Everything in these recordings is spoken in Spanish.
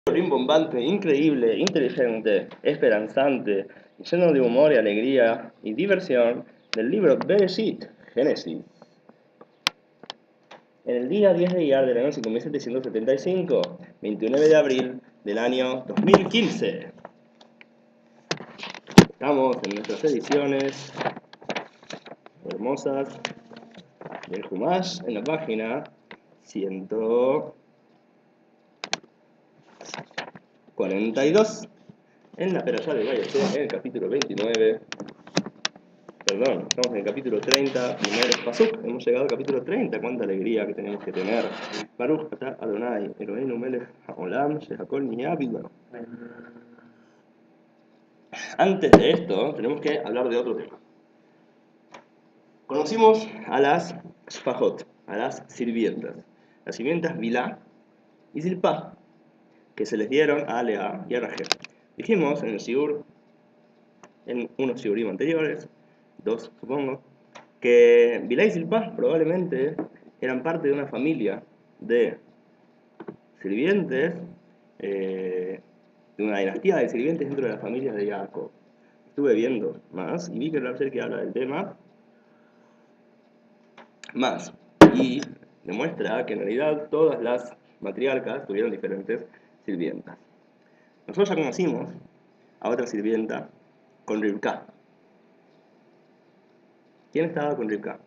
Rimbombante, increíble, inteligente, esperanzante, y lleno de humor y alegría y diversión del libro Bereshit, Génesis. En el día 10 de Iyar del año 5775, 29 de abril del año 2015. Estamos en nuestras ediciones hermosas del Humash en la página 142. En la Perashá de Vayeshev, en el capítulo 29, perdón, estamos en el capítulo 30, primer pasuk, hemos llegado al capítulo 30, cuánta alegría que tenemos que tener. Baruch atah Adonai, Eloheinu melech haolam, shehakol nihya bidbaro. Antes de esto, tenemos que hablar de otro tema. Conocimos a las shfajot, a las sirvientas Bilá y Zilpá, que se les dieron a Lea y a Rachel. Dijimos en el shiur, en unos shiurim anteriores, 2 supongo, que Bilá y Zilpá probablemente eran parte de una familia de sirvientes, de una dinastía de sirvientes dentro de la familia de Jacob. Estuve viendo más y vi que el Rabshel que habla del tema más y demuestra que en realidad todas las matriarcas tuvieron diferentes sirvientas. Nosotros ya conocimos a otra sirvienta con Rivka. ¿Quién estaba con Rivka?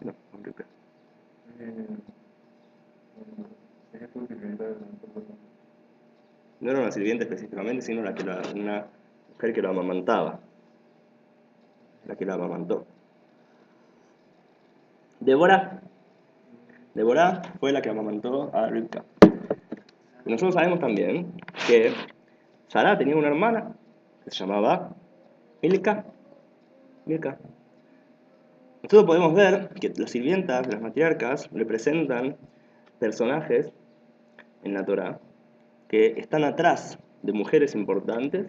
No, con Rivka. No era una sirvienta específicamente, sino una mujer que lo amamantaba. La que la amamantó. Débora fue la que amamantó a Rivka. Y nosotros sabemos también que Sarah tenía una hermana que se llamaba Milka. Nosotros podemos ver que las sirvientas, las matriarcas, representan personajes en la Torá que están atrás de mujeres importantes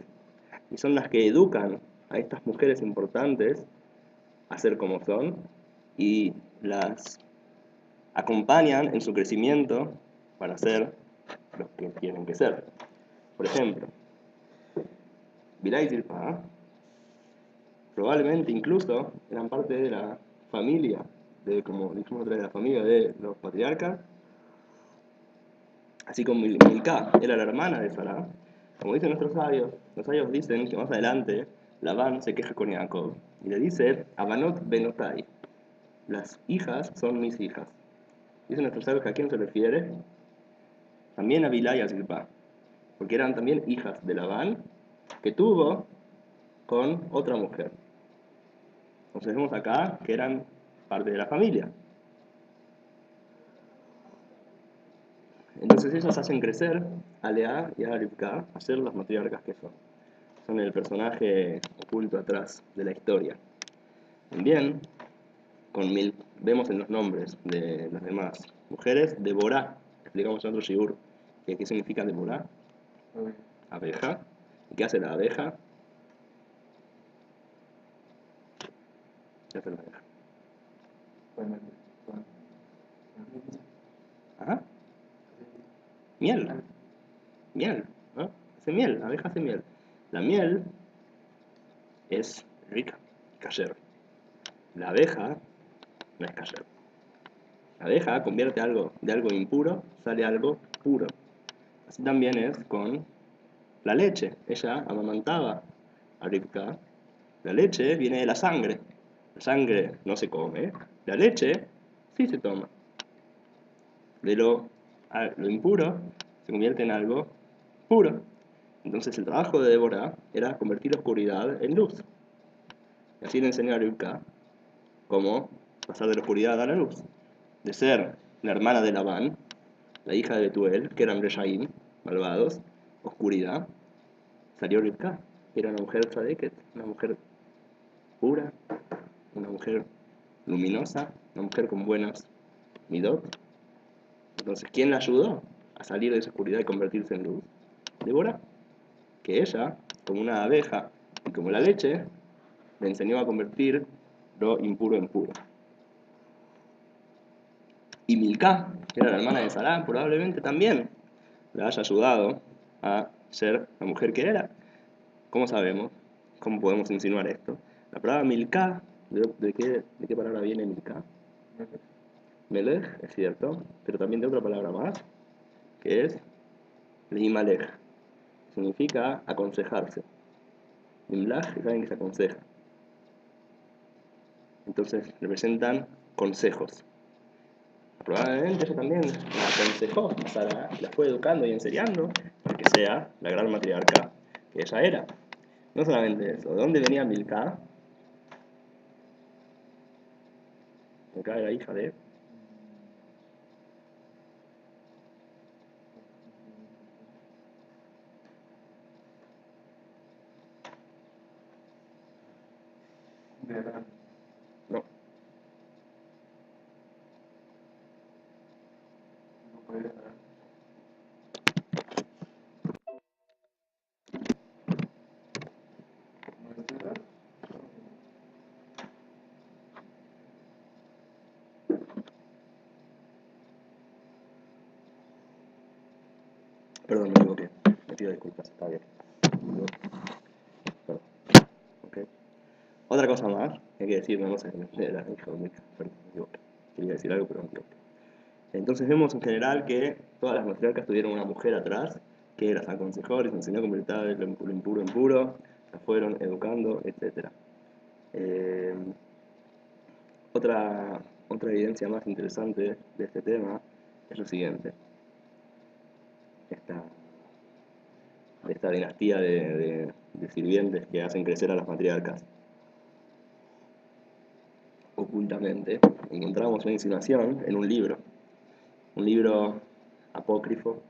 y son las que educan a estas mujeres importantes a ser como son y las acompañan en su crecimiento para ser los que tienen que ser. Por ejemplo, Bilá y Zilpá probablemente incluso eran parte de la familia, como dijimos otra vez, la familia de los patriarcas, así como Milcá era la hermana de Sará. Como dicen nuestros sabios, los sabios dicen que más adelante Labán se queja con Jacob y le dice, Abanot benotai, las hijas son mis hijas. Dicen nuestros sabios que a quién se refiere, también a Bilá y a Zilpá, porque eran también hijas de Labán que tuvo con otra mujer. Entonces vemos acá que eran parte de la familia. Entonces ellas hacen crecer a Lea y a Rivka a ser las matriarcas que son. Son el personaje oculto atrás de la historia. También vemos en los nombres de las demás mujeres, Deborah, explicamos en otro shiur, ¿qué significa Deborah? Abeja. ¿Y qué hace la abeja? ¿Qué hace la abeja? Ajá. Miel. ¿No? Hace miel, la abeja hace miel. La miel es rica, kasher. La abeja no es kasher. La abeja convierte algo de algo impuro, sale algo puro. Así también es con la leche. Ella amamantaba a Rivka. La leche viene de la sangre. La sangre no se come. La leche sí se toma. De lo impuro se convierte en algo puro. Entonces el trabajo de Débora era convertir la oscuridad en luz. Y así le enseñó a Rivka cómo pasar de la oscuridad a la luz. De ser la hermana de Labán, la hija de Betuel, que eran Reshaim, malvados, oscuridad, salió Rivka. Era una mujer tzadeket, una mujer pura, una mujer luminosa, una mujer con buenas midot. Entonces, ¿quién la ayudó a salir de esa oscuridad y convertirse en luz? Débora, que ella, como una abeja y como la leche, le enseñó a convertir lo impuro en puro. Y Milcá, que era la hermana de Sará, probablemente también le haya ayudado a ser la mujer que era. ¿Cómo sabemos? ¿Cómo podemos insinuar esto? La palabra Milcá, ¿de qué palabra viene Milcá? Melech, es cierto, pero también de otra palabra más, que es Limalech. Significa aconsejarse. Limlach es alguien que se aconseja. Entonces representan consejos. Probablemente ella también la aconsejó a Sara, la fue educando y enseñando para que sea la gran matriarca que ella era. No solamente eso, ¿de dónde venía Milcá? Milcá era hija de... No, perdón, me equivoqué. Me pido disculpas, está bien. Perdón. Okay. Otra cosa más que hay que decir, no sé, era hija de Milcá, perdón, me equivoqué. Quería decir algo, pero me equivoqué. Entonces vemos en general que todas las matriarcas tuvieron una mujer atrás que las aconsejó, les enseñó a convertir lo impuro en puro, las fueron educando, etc. Eh, otra evidencia más interesante de este tema es lo siguiente. De esta dinastía de sirvientes que hacen crecer a las matriarcas. Ocultamente encontramos una insinuación en un libro apócrifo,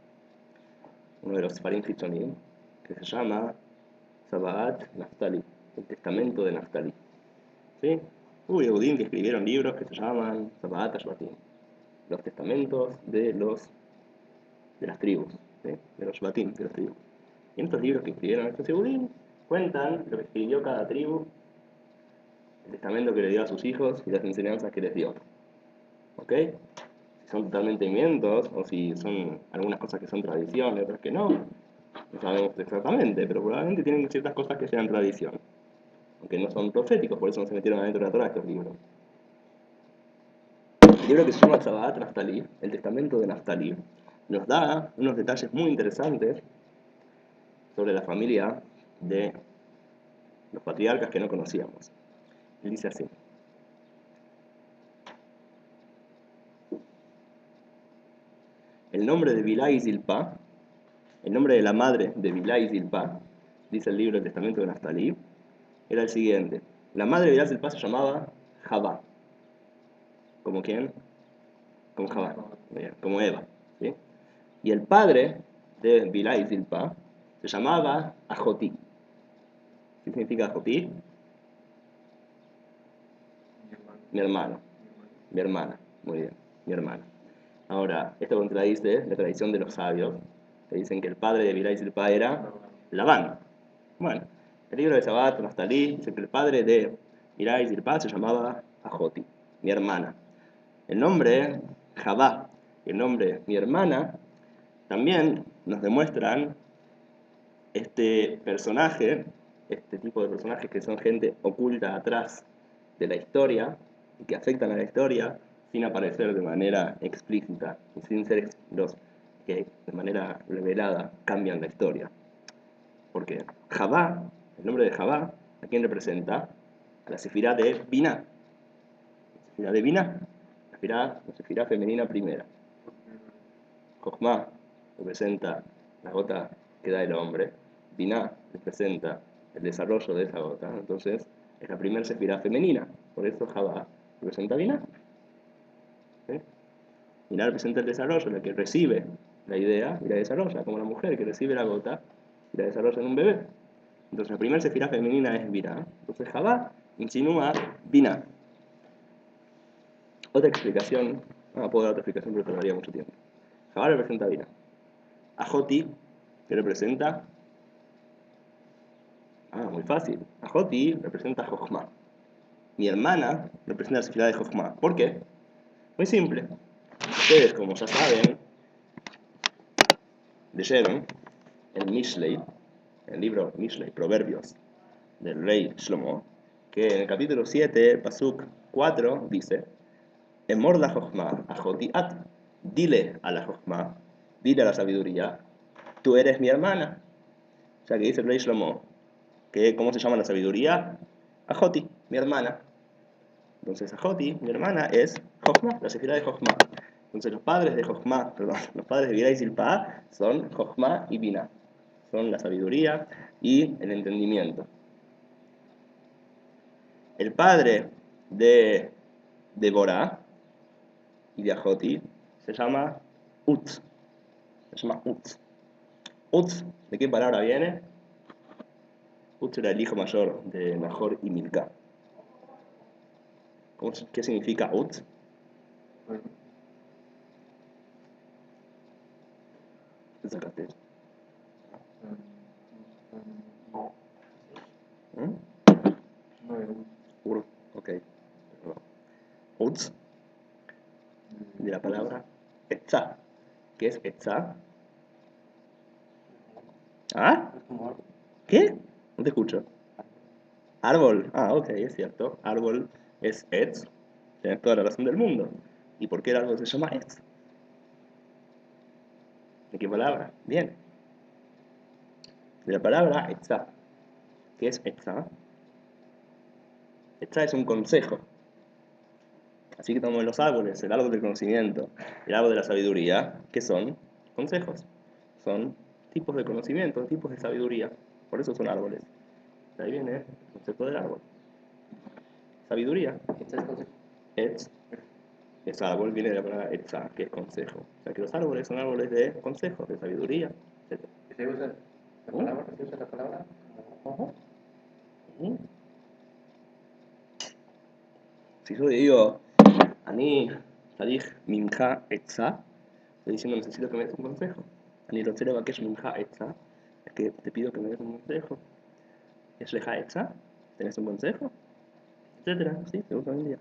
uno de los Farim Hichonim, que se llama Sabaat Naftali, el testamento de Naftali. ¿Sí? Hubo Yehudim que escribieron libros que se llaman Sabaat Ashvatim, los testamentos de las tribus, ¿sí? De los Shvatim, de las tribus. Y en estos libros que escribieron estos Yehudim cuentan lo que escribió cada tribu, el testamento que le dio a sus hijos y las enseñanzas que les dio. ¿Ok? Si son totalmente mientos o si son algunas cosas que son tradición y otras que no sabemos exactamente, pero probablemente tienen ciertas cosas que sean tradición, aunque no son proféticos, por eso no se metieron adentro de la Torah estos libros. El libro que se llama Tzavat Naftali, el testamento de Naftali, nos da unos detalles muy interesantes sobre la familia de los patriarcas que no conocíamos. Él dice así: el nombre de Bilá y Zilpá, el nombre de la madre de Bilá y Zilpá, dice el libro del testamento de Naftali, era el siguiente. La madre de Bilá y Zilpá se llamaba Javá. ¿Como quién? Como Javá, como Eva, ¿sí? Y el padre de Bilá y Zilpá se llamaba Ajotí. ¿Qué significa Ajotí? Mi hermano. Mi hermana. Muy bien, mi hermana. Ahora, esto contradice la tradición de los sabios, que dicen que el padre de Bilá y Zilpá era Labán. Bueno, el libro de Sabat, Naftali, dice que el padre de Bilá y Zilpá se llamaba Ajoti, mi hermana. El nombre Javá y el nombre mi hermana también nos demuestran este personaje, este tipo de personajes que son gente oculta atrás de la historia y que afectan a la historia sin aparecer de manera explícita y sin ser los que de manera revelada cambian la historia. Porque Javá, el nombre de Javá, ¿a quién representa? A la sefirá de Binah. La sefirá de Binah, la sefirá femenina primera. Jochma representa la gota que da el hombre. Binah representa el desarrollo de esa gota. Entonces, es la primera sefirá femenina. Por eso Javá representa Binah. ¿Sí? Binah representa el desarrollo, la que recibe la idea y la desarrolla, como la mujer que recibe la gota y la desarrolla en un bebé. Entonces, la primera sefirá femenina es Binah. Entonces, Javá insinúa Binah. Otra explicación, puedo dar otra explicación, pero tardaría mucho tiempo. Javá representa Binah. Ajoti, que representa... muy fácil. Ajoti representa Jochma. Mi hermana representa la sefirá de Jochma. ¿Por qué? Muy simple. Ustedes, como ya saben, leyeron en Mishlei, el libro Mishlei, Proverbios, del rey Shlomo, que en el capítulo 7, Pasuk 4, dice: Emor la Jochma, ajoti at. Dile a la Jochma, dile a la sabiduría, tú eres mi hermana. O sea que dice el rey Shlomo, que ¿cómo se llama la sabiduría? Ajoti, mi hermana. Entonces Ajoti, mi hermana, es Jochma, la sefirá de Jochma. Entonces los padres de Jochma, perdón, los padres de Birá y Silpá son Jochma y Binah. Son la sabiduría y el entendimiento. El padre de Deborah y de Ajoti se llama Utz. Se llama Utz. Utz, ¿de qué palabra viene? Utz era el hijo mayor de Nahor y Milcá. ¿Qué significa Utz? ¿Qué sacaste? Ur, ok. Utz, de la palabra Etzá. ¿Qué es Etzá? ¿Ah? ¿Qué? No te escucho. Árbol. Ah, ok, es cierto. Árbol es Etz. Tienes toda la razón del mundo. ¿Y por qué el árbol se llama Etz? ¿De qué palabra? Bien. De la palabra Etzá. ¿Qué es Etzá? Etzá es un consejo. Así que tomamos los árboles, el árbol del conocimiento, el árbol de la sabiduría, ¿qué son? Consejos. Son tipos de conocimiento, tipos de sabiduría. Por eso son árboles. De ahí viene el concepto del árbol. Sabiduría. Etz. Ese árbol viene de la palabra etza, que es consejo. O sea que los árboles son árboles de consejos, de sabiduría, etc. ¿Se usa la palabra? ¿Se usa la palabra? Si yo digo, Ani, Tadij, Minja, Etza, estoy diciendo necesito que me des un consejo. Ani, Rotzera, que es Minja, Etza, es que te pido que me des un consejo. Es Leja, Etza, ¿tenés un consejo? Etcétera, sí, se usa hoy en día.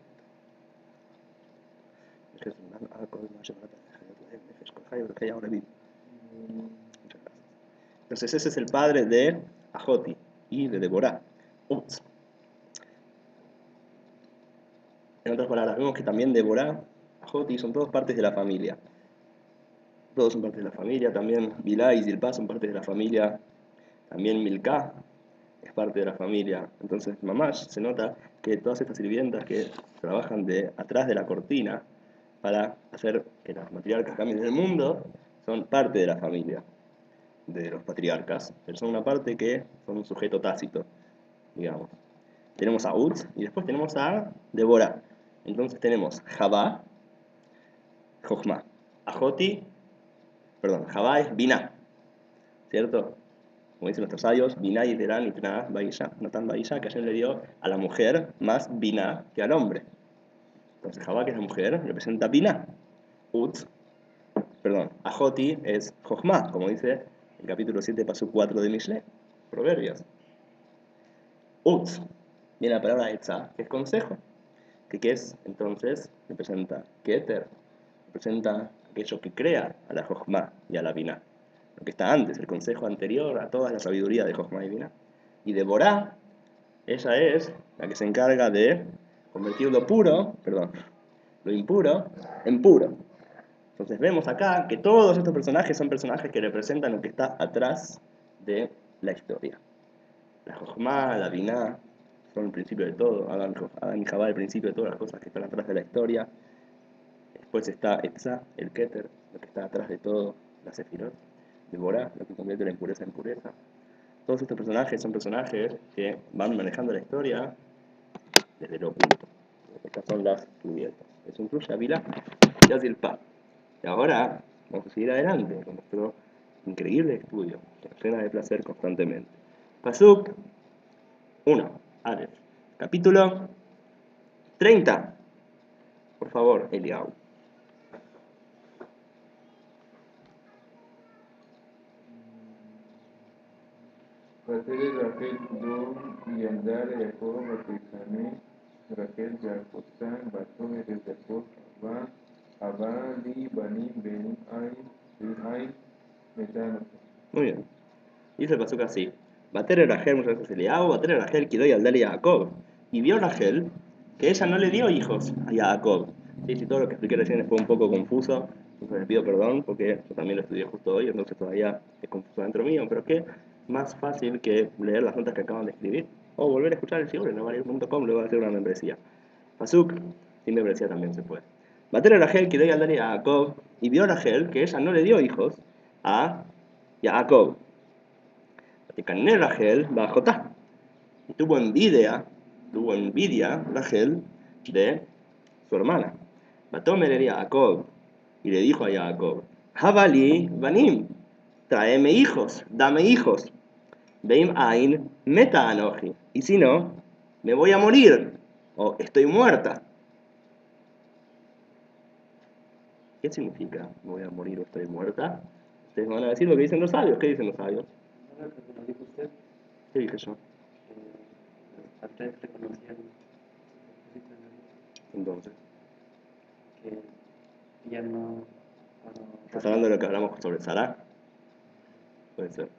Entonces ese es el padre de Ajoti y de Deborah, Utz. En otras palabras, vemos que también Deborah, Ajoti son todos partes de la familia. Todos son partes de la familia, también Bilá y Zilpá son partes de la familia, también Milcá es parte de la familia. Entonces, Mamash, se nota que todas estas sirvientas que trabajan de atrás de la cortina para hacer que las matriarcas cambien el mundo, son parte de la familia de los patriarcas, pero son una parte que son un sujeto tácito, digamos. Tenemos a Utz y después tenemos a Deborah. Entonces tenemos Jabá, Jochma, Ajoti, perdón, Jabá es Binah, ¿cierto? Como dicen nuestros sabios, Binah y Terán y Tnah, Baisha, Natan Baisha, que ayer le dio a la mujer más Binah que al hombre. Entonces Jabá, que es la mujer, representa Binah. Utz, perdón, Ajoti es Jochma, como dice el capítulo 7, paso 4 de Mishle, Proverbios. Utz, viene la palabra Etza, que es consejo. ¿Qué es? Entonces, representa Keter, representa aquello que crea a la Jochma y a la Binah. Lo que está antes, el consejo anterior a toda la sabiduría de Jochma y Binah. Y Deborah, ella es la que se encarga de convertir lo puro, perdón, lo impuro, en puro. Entonces vemos acá que todos estos personajes son personajes que representan lo que está atrás de la historia. La Jochma, la Binah, son el principio de todo. Adán y Jabá, el principio de todas las cosas que están atrás de la historia. Después está Etza, el Keter, lo que está atrás de todo, la Sefirot. Deborah, lo que convierte la impureza en pureza. Todos estos personajes son personajes que van manejando la historia desde lo oculto. Estas son las cubiertas. Eso incluye a Bilá y a Zilpá. Y ahora vamos a seguir adelante con nuestro increíble estudio, que nos llena de placer constantemente. Pasuk 1, Aleph. Capítulo 30. Por favor, Eliau. ותלד רחל דור ילדה ליעקב ותשנא רחל יעקובתן בתו ולזכות אהבה Abba, Li, Banim, Benim, Ay, Metano. Muy bien. Dice el pasuk así. Bater Rachel, muchas veces Eliab, Bater Rachel, Kidoy al y a Jacob. Y vio Rachel que ella no le dio hijos a Jacob. Sí, sí, todo lo que expliqué recién fue un poco confuso. Entonces les pido perdón porque yo también lo estudié justo hoy, entonces todavía es confuso dentro mío. Pero qué más fácil que leer las notas que acaban de escribir. O volver a escuchar el Shiur en novalir.com, luego hacer una membresía. Pasuk, sin membresía también se puede. Bater Rachel, Kidoy al y a Jacob. Y vio Rachel que ella no le dio hijos a Jacob. Cané Rachel bajotá. Y tuvo envidia Rachel de su hermana. Batomer era Jacob y le dijo a Jacob, Javali banim, tráeme hijos, dame hijos. Veim ain meta anoji. Y si no, me voy a morir o estoy muerta. ¿Qué significa me voy a morir o estoy muerta? Ustedes me van a decir lo que dicen los sabios. ¿Qué dicen los sabios? No, lo que nos dijo usted, ¿Qué dije yo? que los padres reconocían el propósito de la vida, Entonces, que ella no. ¿estás hablando de lo que hablamos sobre Sara? Puede ser.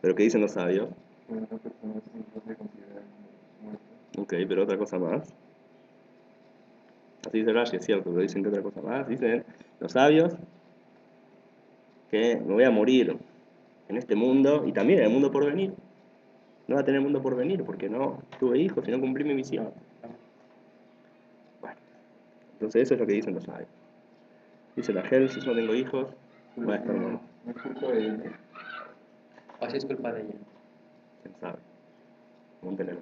¿Pero qué dicen los sabios? Que una persona no se considera muerta. Ok, pero otra cosa más. Así dice Rashi, es cierto, pero dicen que otra cosa más. Dicen los sabios que me voy a morir en este mundo y también en el mundo por venir. No va a tener mundo por venir porque no tuve hijos y no cumplí mi misión. Bueno, entonces eso es lo que dicen los sabios. Dice la Gel, si yo no tengo hijos, voy a estar muerto. No es culpa de ella. O si es culpa de ella. ¿Quién sabe? Pregúntenle.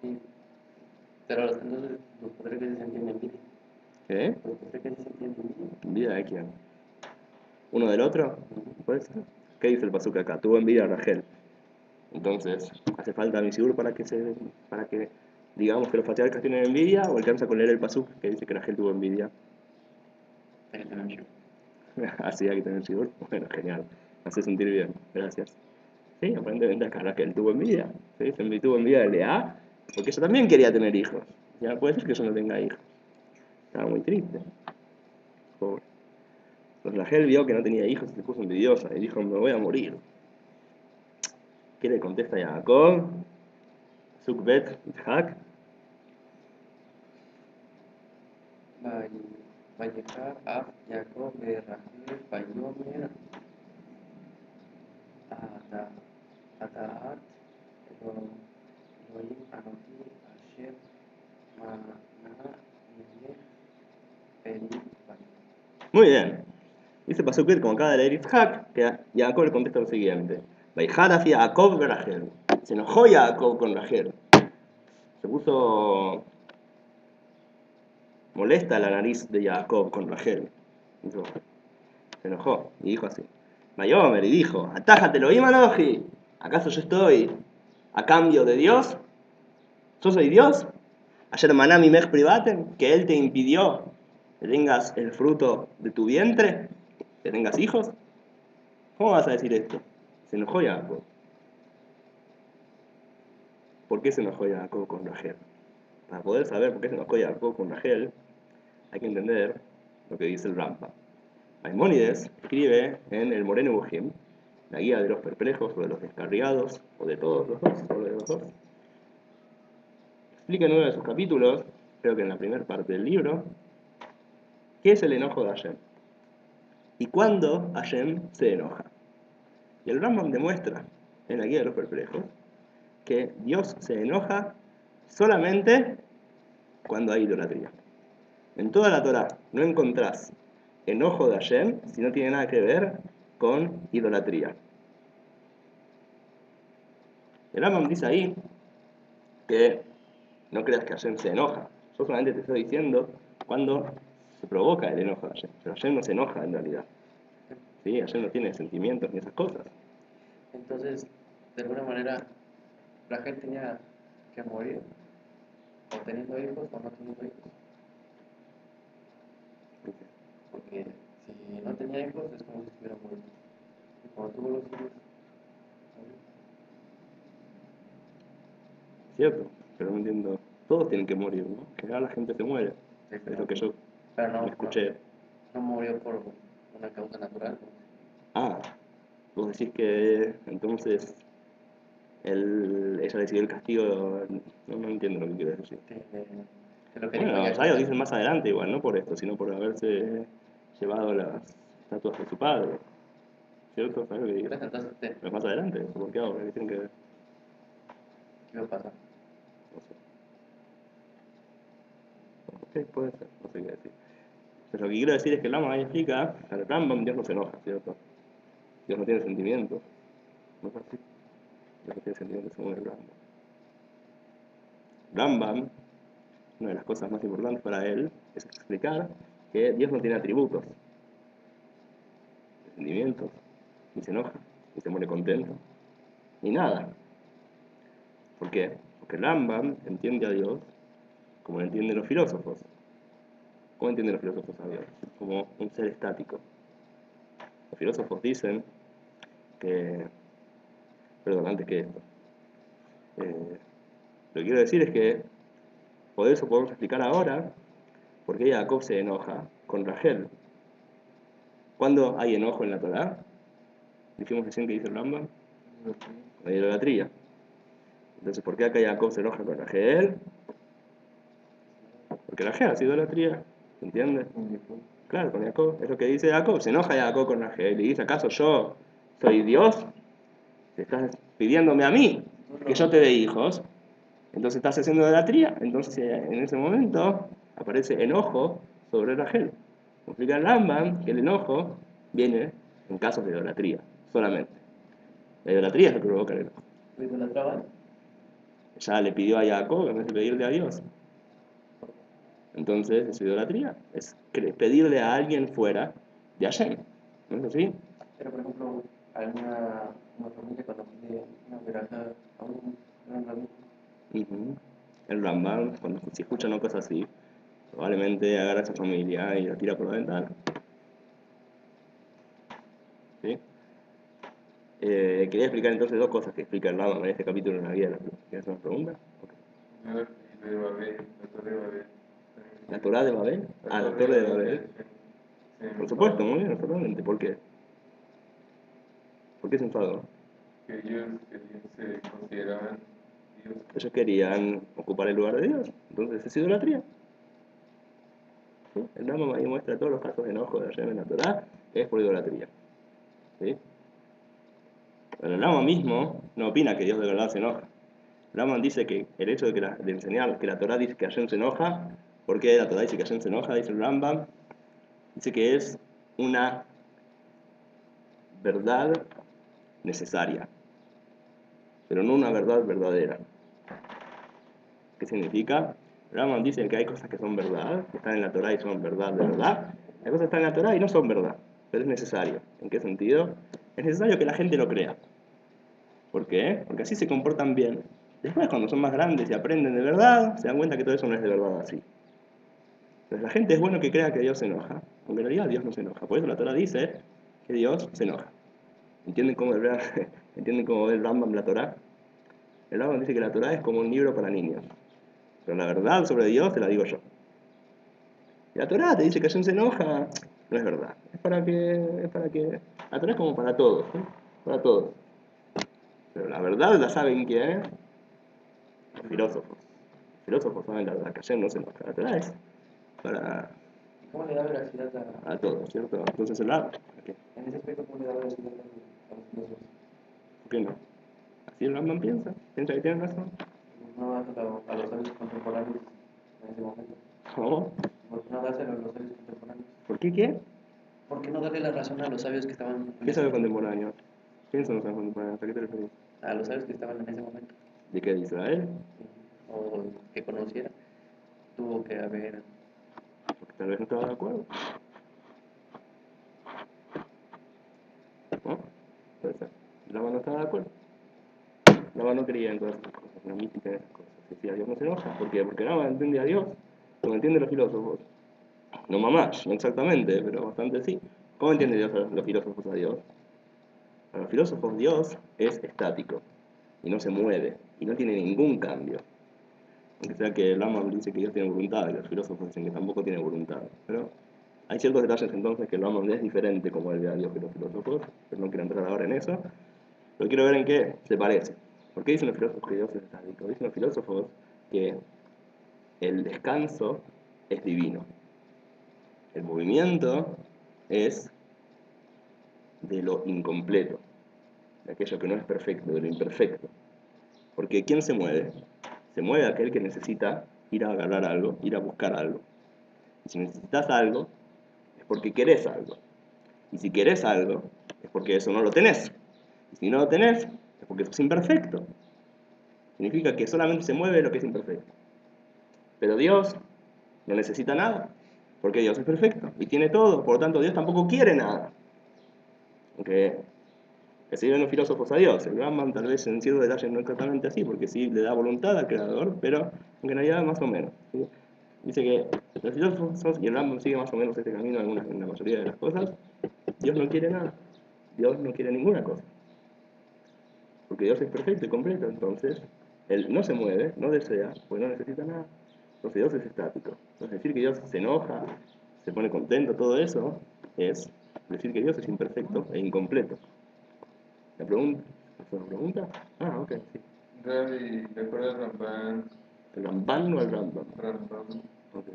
Sí. Pero entonces los padres que se sentían envidia. ¿Qué? Los padres que se sentían envidia. ¿Envidia de quién? ¿Uno del otro? ¿Puede ser? ¿Qué dice el pasuk acá? Tuvo envidia a Rachel. Entonces, ¿hace falta Misiur para que digamos que los patriarcas tienen envidia o alcanza con leer el pasuk que dice que Rachel tuvo envidia? Hay que tener show. Así hay que tener Misiur. Bueno, genial. Me hace sentir bien. Gracias. Sí, aparentemente acá Rachel tuvo envidia. ¿Sí? Tuvo envidia de Lea porque ella también quería tener hijos. Ya puede ser que yo no tenga hijos. Estaba muy triste. Pobre. Entonces Rachel vio que no tenía hijos y se puso envidiosa y dijo, me voy a morir. ¿Qué le contesta a Jacob? Sukbet, Itzhak. Vallejar, Af, Jacob, Rachel, Bayomer, Adaat, Elohim, Anoki, Asher, Mana, Nilech, Perim, Muy bien. Dice Pasukbet, como acaba de leer Itzhak, que Jacob le contesta lo siguiente. Vallejar hacia Jacob de Rachel. Se enojó Jacob con Rachel. Se puso molesta la nariz de Jacob con Rachel. Se enojó y dijo así. Mayomer y dijo, atájatelo, Imanoji. ¿Acaso yo estoy a cambio de Dios? ¿Yo soy Dios? Ayer manami mej privaten, que Él te impidió que tengas el fruto de tu vientre, que tengas hijos. ¿Cómo vas a decir esto? Se enojó Jacob. ¿Por qué se enojó Jacob con Rachel? Para poder saber por qué se enojó Jacob con Rachel, hay que entender lo que dice el Rambam. Maimónides escribe en el Moreno Bohim, la guía de los perplejos o de los descarriados, o de todos los dos, o de los dos. Explica en uno de sus capítulos, creo que en la primera parte del libro, qué es el enojo de Hashem y cuándo Hashem se enoja. Y el Rambam demuestra en la guía de los perplejos que Dios se enoja solamente cuando hay idolatría. En toda la Torah no encontrás enojo de Hashem si no tiene nada que ver con idolatría. El Rambam dice ahí que no creas que Hashem se enoja. Yo solamente te estoy diciendo cuando se provoca el enojo de Hashem. Pero Hashem no se enoja en realidad. ¿Sí? Hashem no tiene sentimientos ni esas cosas. Entonces, de alguna manera, Rachel tenía que morir, o teniendo hijos o no teniendo hijos. Porque si no tenía hijos es como si estuviera muerto. Y cuando tuvo los hijos, murió. ¿Cierto? Pero no entiendo. Todos tienen que morir, ¿no? En general la gente se muere. Sí, Es lo que yo pero no, escuché. no murió por una causa natural. Ah, vos decís que entonces ella recibió el castigo. No entiendo lo que quieres decir. De lo que dijo Bueno, Jack. ya lo dicen más adelante igual, no por esto, sino por haberse llevado las estatuas de su padre. ¿Cierto? ¿Sabes lo que digo? Pues entonces, Pero es más adelante, ¿por qué ahora? ¿Qué tienen que ver? ¿qué va a pasar? No sé. Ok, puede ser, no sé qué decir. Pero lo que quiero decir es que el Lama ahí explica, al Rambam Dios no se enoja, ¿cierto? Dios no tiene sentimientos. ¿No es así? Dios no tiene sentimientos según el Rambam. Rambam, una de las cosas más importantes para él es explicar que Dios no tiene atributos, ni sentimientos, ni se enoja, ni se muere contento, ni nada. ¿Por qué? Porque Rambam entiende a Dios como lo entienden los filósofos. ¿Cómo entienden los filósofos a Dios? Como un ser estático. Los filósofos dicen que... Perdón, antes que esto. Lo que quiero decir es que por eso podemos explicar ahora por qué Jacob se enoja con Rachel. ¿Cuándo hay enojo en la Torá? Dijimos recién que dice el Rambam, con la idolatría. Entonces, ¿por qué acá Jacob se enoja con Rachel? Porque Rachel hace idolatría, ¿entiendes? Claro, con Jacob, es lo que dice Jacob, se enoja Jacob con Rachel y dice, ¿acaso yo soy Dios? Te estás pidiéndome a mí que yo te dé hijos, entonces estás haciendo idolatría, entonces en ese momento aparece enojo sobre Rachel. Explica el Rambam que el enojo viene en casos de idolatría, solamente. La idolatría es lo que provoca el enojo. ¿Lo idolatraban? Ya le pidió a Jacob en vez de pedirle a Dios. Entonces, es idolatría. Es pedirle a alguien fuera de Hashem. ¿No es así? Pero, por ejemplo, una familia cuando pide una veraja a un gran rabino, Ujú. El Rambam, si escucha una cosa así, probablemente agarra a su familia y la tira por la ventana. ¿Sí? Quería explicar entonces dos cosas que explica el Rambam en este capítulo de la vida. ¿Quieres hacer una pregunta? Ok. Y de Babel, la torre de Babel. ¿La Torá de Babel? Ah, la Torre de Babel. Por supuesto, muy bien, totalmente. ¿Por qué? ¿Por qué se enfadó? Que ellos se consideraban Dios. Ellos querían ocupar el lugar de Dios. Entonces es idolatría. ¿Sí? El Rambam ahí muestra todos los casos de enojo de Hashem en la Torá, que es por idolatría. ¿Sí? Pero el Rambam mismo no opina que Dios de verdad se enoja. El Rambam dice que el hecho de enseñar que la Torá dice que Hashem se enoja, ¿por qué la Torá dice que Hashem se enoja? Dice el Rambam, dice que es una verdad necesaria, pero no una verdad verdadera. ¿Qué significa? Rambam dice que hay cosas que son verdad, que están en la Torá y son verdad de verdad. Hay cosas que están en la Torá y no son verdad, pero es necesario. ¿En qué sentido? Es necesario que la gente lo crea. ¿Por qué? Porque así se comportan bien. Después, cuando son más grandes y aprenden de verdad, se dan cuenta que todo eso no es de verdad así. Entonces, la gente es bueno que crea que Dios se enoja, aunque en realidad Dios no se enoja. Por eso la Torá dice que Dios se enoja. ¿Entienden cómo ¿Entienden cómo ve el Rambam la Torá? El Rambam dice que la Torá es como un libro para niños. Pero la verdad sobre Dios te la digo yo. Y la Torá te dice que Hashem se enoja, no es verdad. Es para que... La Torá es como para todos, ¿sí? Para todos. Pero la verdad la saben quién, los filósofos. Los filósofos saben la verdad, que Hashem no se enoja. La Torá es para ¿cómo le da veracidad a todos, ¿cierto? Entonces el Rambam, ¿por en ese aspecto, cómo le da veracidad a los filósofos? qué no? Así el Rambam piensa que tienen razón. No dárselo a los sabios contemporáneos en ese momento. ¿Cómo? ¿Por qué no dárselo a los sabios contemporáneos? ¿Por qué qué? ¿Por qué no darle la razón a los sabios que estaban en ¿Qué ese sabe momento? contemporáneo? ¿Quiénes son los sabios contemporáneos? ¿A qué te referís? A los sabios que estaban en ese momento. ¿De qué? ¿De Israel? O que conociera. Tuvo que haber. Porque tal vez no estaba de acuerdo. ¿No? Puede ser. Rama no estaba de acuerdo. Rama no creía en todas esas cosas, en la mística, en esas cosas. Decía, Dios no se enoja. ¿Por qué? Porque Rama entiende a Dios, como entienden los filósofos. No mamás, no exactamente, pero bastante sí. ¿Cómo entienden los filósofos a Dios? Para los filósofos Dios es estático y no se mueve y no tiene ningún cambio. Aunque sea que el Rama dice que Dios tiene voluntad y los filósofos dicen que tampoco tiene voluntad. Pero Hay ciertos detalles entonces que el Rambam es diferente como él ve a Dios que los filósofos, pero no quiero entrar ahora en eso. Pero quiero ver en qué se parece. ¿Por qué dicen los filósofos que Dios es estático? Dicen los filósofos que el descanso es divino. El movimiento es de lo incompleto, de aquello que no es perfecto, de lo imperfecto. Porque ¿quién se mueve? Se mueve aquel que necesita ir a agarrar algo, ir a buscar algo. Y si necesitas algo, es porque querés algo. Y si querés algo, es porque eso no lo tenés. Y si no lo tenés, es porque sos imperfecto. Significa que solamente se mueve lo que es imperfecto. Pero Dios no necesita nada, porque Dios es perfecto y tiene todo. Por lo tanto, Dios tampoco quiere nada. Aunque se ven los filósofos a Dios. El Rambam tal vez en ciertos detalles no exactamente así, porque sí le da voluntad al creador, pero en realidad más o menos. ¿Sí? Dice que los filósofos, y el Rambam sigue más o menos este camino en la mayoría de las cosas, Dios no quiere nada. Dios no quiere ninguna cosa. Porque Dios es perfecto y completo, entonces Él no se mueve, no desea, pues no necesita nada. Entonces Dios es estático. Entonces decir que Dios se enoja, se pone contento, todo eso, es decir que Dios es imperfecto e incompleto. ¿La pregunta? ¿Es una pregunta? Ah, ok, sí. Gaby, ¿te acuerdas Ramban? ¿El Ramban o el Rambam? Ramban, Ok.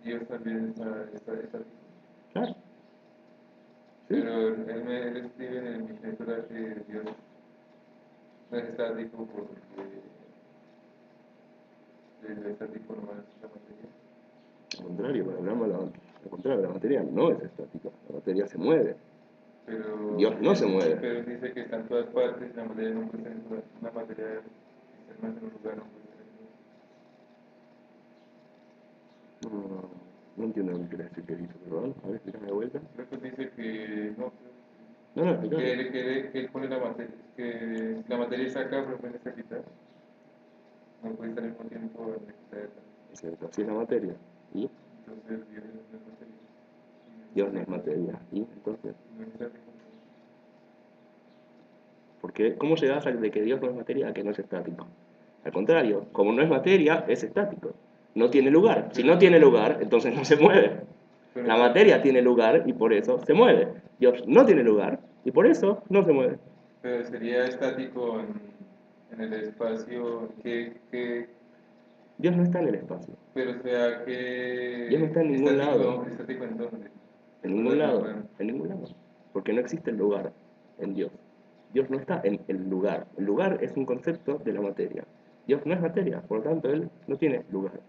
Dios también está Claro. Sí. pero él escribe en el Mishneh Torah que Dios no es estático porque el estático no es la materia. Al contrario, para el Rambam, al contrario, la materia no es estática, la materia se mueve. Pero Dios no se mueve. Pero dice que está en todas partes, la materia no puede estar en todas, una materia que está más en un lugar no puede estar en otro. No entiendo lo que quiere decir que dice, perdón. A ver, explícame de vuelta. Creo que dice que no, No, explícame. que él pone la materia, que la materia está acá, pero puede estar quitar. No puede estar al mismo tiempo en la quitar. Así es la materia. ¿Y? Entonces Dios no es materia. Dios no es materia. ¿Y? Entonces, No es estático. ¿cómo llegás a de que Dios no es materia a que no es estático? Al contrario, como no es materia, es estático. No tiene lugar. Si no tiene lugar, entonces no se mueve. La materia tiene lugar y por eso se mueve. Dios no tiene lugar y por eso no se mueve. Pero sería estático en el espacio Dios no está en el espacio. pero o sea Dios no está en ningún lado. estático en dónde? En ningún lado. En ningún lado. Porque no existe el lugar en Dios. Dios no está en el lugar. El lugar es un concepto de la materia. Dios no es materia, por lo tanto Él no tiene lugar.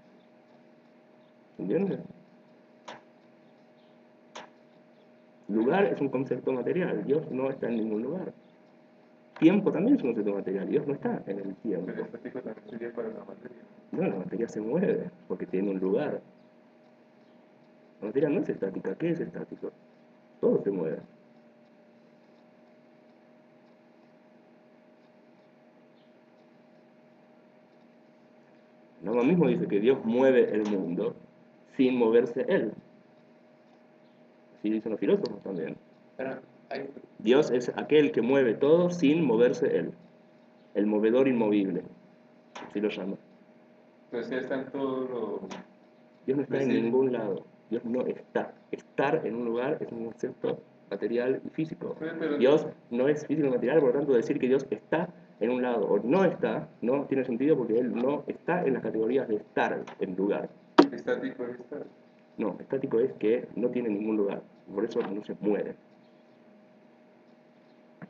¿Entiendes? Lugar es un concepto material. Dios no está en ningún lugar. Tiempo también es un concepto material. Dios no está en el tiempo. Pero estático también sería para la materia. No, la materia se mueve porque tiene un lugar. La materia no es estática. ¿Qué es estático? Todo se mueve. El Rambam mismo dice que Dios mueve el mundo sin moverse Él. Así dicen los filósofos también. Pero hay, Dios es aquel que mueve todo sin moverse Él. El movedor inmovible. Así lo llama. Entonces ya están todos los... Dios no está en decir, ningún lado. Dios no está. Estar en un lugar es un concepto material y físico. pero Dios no es físico y material, por lo tanto decir que Dios está en un lado o no está, no tiene sentido porque Él no está en las categorías de estar en lugar. estático es estar. No, estático es que no tiene ningún lugar, por eso no se mueve.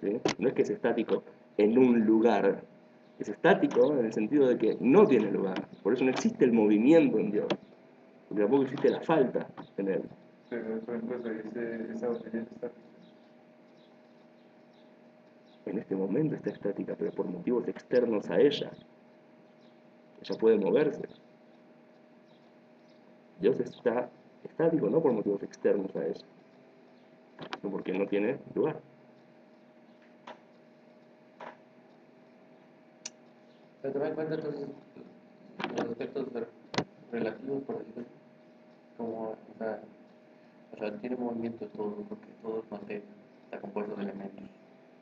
¿Sí? No es que es estático en un lugar, es estático en el sentido de que no tiene lugar, por eso no existe el movimiento en Dios, porque tampoco existe la falta en Él. Pero por ejemplo se dice esa botella es estática. En este momento está estática, pero por motivos externos a ella. Ella puede moverse. Dios está estático no por motivos externos a ella, sino porque no tiene lugar. pero toma en cuenta entonces los aspectos relativos, por decirlo así, como, o sea, tiene movimiento todo, porque todo es materia, está compuesto de elementos,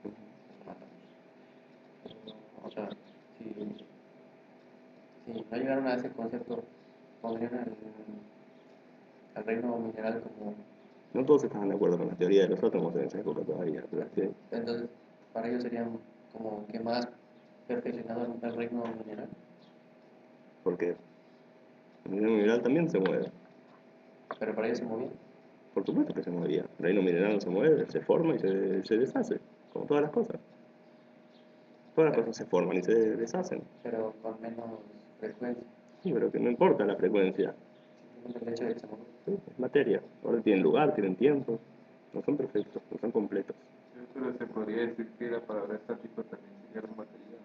que son átomos. O sea, si no llegaron a ese concepto, pondrían al reino mineral como todos estaban de acuerdo con la teoría de los átomos en esa época todavía. Pero es que, Entonces, para ellos serían como que más perfeccionado el reino mineral. porque el reino mineral también se mueve. Pero para ellos se movía. Por supuesto que se movía. El reino mineral no se mueve, se forma y se deshace, como todas las cosas. Todas las cosas se forman y se deshacen. Pero con menos frecuencia. Sí, pero que no importa la frecuencia. Simplemente el hecho de que se mueva. Sí, es materia. Ahora tienen lugar, tienen tiempo. No son perfectos, no son completos. Pero se podría decir que la palabra estático también sería algo material,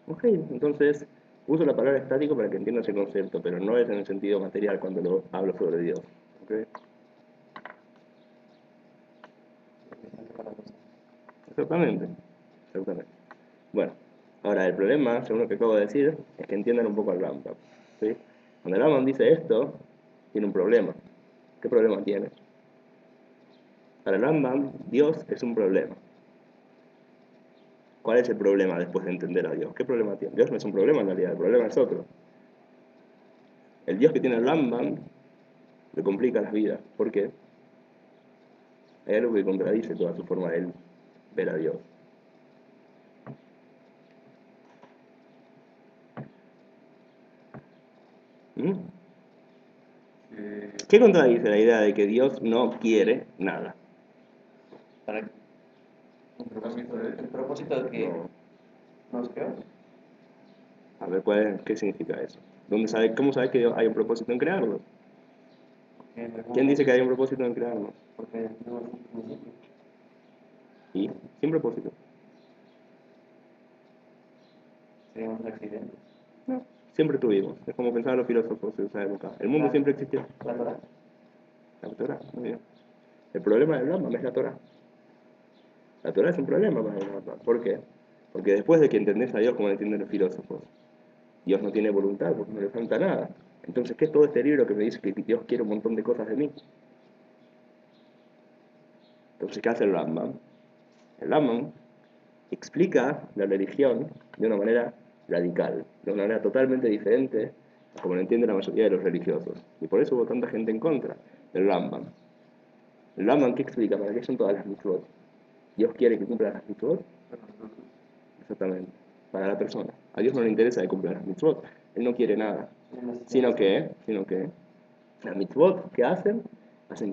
¿no? Ok, entonces uso la palabra estático para que entiendas el concepto, pero no es en el sentido material cuando lo hablo sobre Dios. ¿Ok? Exactamente. Exactamente. Bueno, ahora el problema, según lo que acabo de decir, es que entiendan un poco al Rambam. ¿Sí? Cuando el Rambam dice esto, tiene un problema. ¿Qué problema tiene? Para el Rambam, Dios es un problema. ¿Cuál es el problema después de entender a Dios? ¿Qué problema tiene? Dios no es un problema en realidad, el problema es otro. El Dios que tiene el Rambam le complica las vidas. ¿Por qué? Hay algo que contradice toda su forma de él ver a Dios. ¿Mm? ¿Qué contradice la idea de que Dios no quiere nada? Para el propósito de que No. nos creó. A ver, ¿qué significa eso? ¿Cómo sabe que hay un propósito en crearlo? ¿Quién dice que hay un propósito en crearnos? Porque no es un principio. ¿Y? Sin propósito. Sería un accidente. No, siempre tuvimos. Es como pensaban los filósofos de esa época. El mundo siempre existió. ¿La Torah? La Torah, muy bien. El problema del Rambam es la Torah. La Torah es un problema para el Rambam. ¿Por qué? Porque después de que entendés a Dios como lo entienden los filósofos, Dios no tiene voluntad porque no le falta nada. Entonces, ¿qué es todo este libro que me dice que Dios quiere un montón de cosas de mí? Entonces, ¿qué hace el Rambam? El Rambam explica la religión de una manera radical, de una manera totalmente diferente a como lo entiende la mayoría de los religiosos. Y por eso hubo tanta gente en contra del Rambam. El Rambam, ¿qué explica? ¿Para qué son todas las mitzvot? ¿Dios quiere que cumpla las mitzvot? Exactamente, para la persona. A Dios no le interesa que cumpla las mitzvot. Él no quiere nada. Sino que las mitzvot que hacen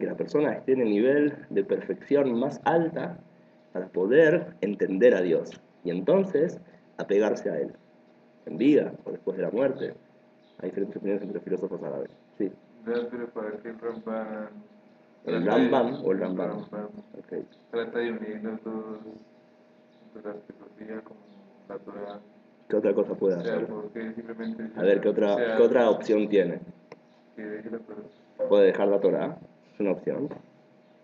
que la persona esté en el nivel de perfección más alta para poder entender a Dios y entonces apegarse a Él, en vida o después de la muerte. Hay diferentes opiniones entre filósofos árabes. Sí. Pero para que ¿El Rambam o el Rambam? Rambam Okay. trata de unir los dos, tanto la filosofía como la Torah. ¿Qué otra cosa puede O sea, hacer? porque simplemente A ver, ¿qué otra opción tiene? que deje la Torah, Puede dejar la Torah, es una opción.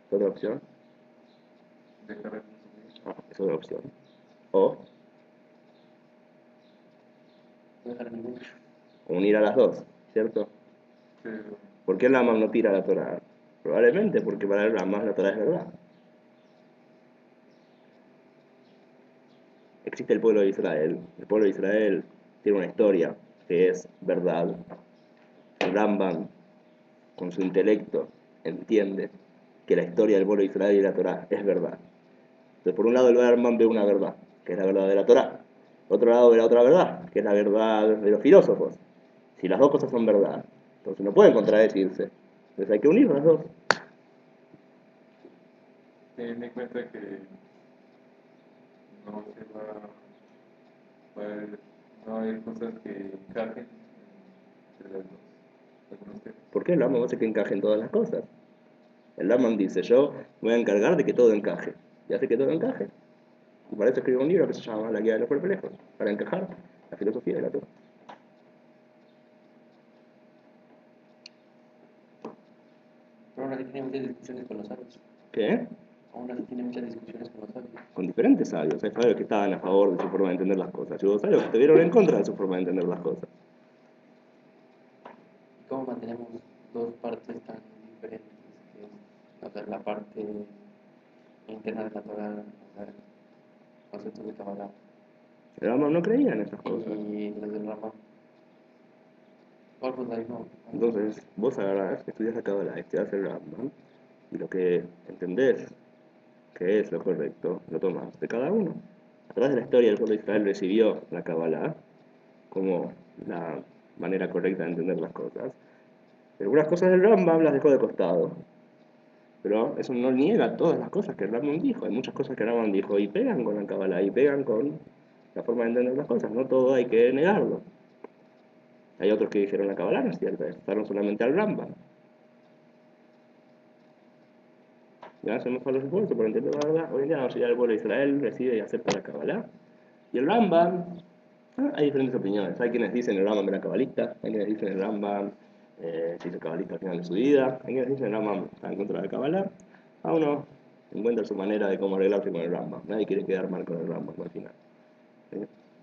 ¿Qué otra opción? dejar la filosofía. Ah, es otra opción. O No dejar ninguna. unir a las dos, ¿cierto? Pero ¿Por qué el Rambam no tira la Torah? Probablemente porque para el Rambam la Torah es verdad. Existe el pueblo de Israel. El pueblo de Israel tiene una historia que es verdad. El Rambam, con su intelecto, entiende que la historia del pueblo de Israel y la Torah es verdad. Entonces, por un lado, el Rambam ve una verdad, que es la verdad de la Torah. Por otro lado, ve la otra verdad, que es la verdad de los filósofos. Si las dos cosas son verdad, entonces no pueden contradecirse. Entonces hay que unir las dos. teniendo en cuenta que no se no hay cosas que encajen entre las dos. Algunos temas. ¿Por qué el Rambam hace que encajen todas las cosas? El Rambam dice, yo me voy a encargar de que todo encaje. Y hace que todo encaje. Y para eso escribe un libro que se llama La Guía de los Perplejos, para encajar la filosofía de la Torah. Pero aún así tiene muchas discusiones con los sabios. ¿Qué? Aún así tiene muchas discusiones con los sabios. Con diferentes sabios. Hay sabios que estaban a favor de su forma de entender las cosas. Y hubo sabios que estuvieron en contra de su forma de entender las cosas. ¿Y cómo mantenemos dos partes tan diferentes? Que es, o sea, la parte interna de la Torah, o sea, conceptos de Kabbalah, El Rambam no creía en esas cosas. y los del Rambam. ¿Cuál pues ahí no? Entonces, vos agarrás, estudias la Kabbalah, estudias el Rambam, Y lo que entendés que es lo correcto, lo tomas de cada uno. A través de la historia, el pueblo de Israel recibió la Kabbalah como la manera correcta de entender las cosas. Pero algunas cosas del Rambam las dejó de costado. Pero eso no niega todas las cosas que el Rambam dijo. Hay muchas cosas que el Rambam dijo y pegan con la Kabbalah y pegan con la forma de entender las cosas. No todo hay que negarlo. Hay otros que dijeron la Kabbalah no es cierta, estaron solamente al Rambam. Ya hacemos los esfuerzos por entender la verdad. Hoy en día la mayoría del pueblo de Israel recibe y acepta la Kabbalah. Y el Rambam, hay diferentes opiniones. Hay quienes dicen el Rambam era cabalista, hay quienes dicen el Rambam se hizo cabalista al final de su vida, hay quienes dicen el Rambam está en contra de la Kabbalah. A uno encuentra su manera de cómo arreglarse con el Rambam. Nadie quiere quedar mal con el Rambam al final. ¿Sí?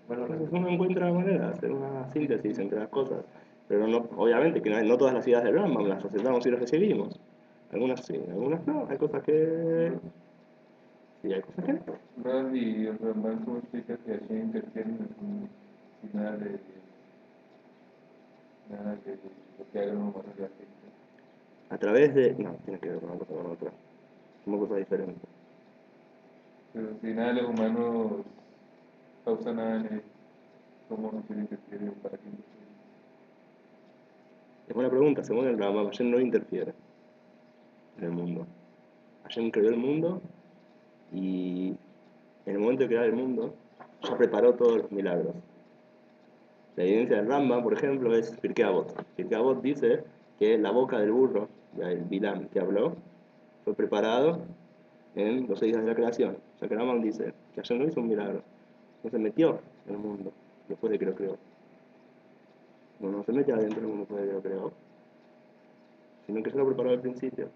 Bueno, entonces uno encuentra la manera de hacer una síntesis entre las cosas. Pero no, obviamente que no todas las ideas del Rambam las aceptamos y las recibimos. Algunas sí, algunas no. Hay cosas que sí, hay cosas que no. Ron y el Ramán, ¿cómo explicas que así interfieren en nada de lo que hagan los humanos de afecto? A través de... No, tiene que ver una cosa con otra. Son cosas diferentes. Pero si nada de los humanos causa nada en él, ¿cómo no se interfiere para que interfiere? Es buena pregunta. Según el Rambam, Hashem no interfiere en el mundo. Hashem creó el mundo y en el momento de crear el mundo ya preparó todos los milagros. La evidencia del Rambam, por ejemplo, es Pirkei Avot. Pirkei Avot dice que la boca del burro, el Bilam que habló, fue preparado en los 6 días de la creación. O sea que el Rambam dice que Hashem no hizo un milagro, no se metió en el mundo después de que lo creó. No se mete adentro del mundo después de que lo creó, sino que se lo preparó al principio.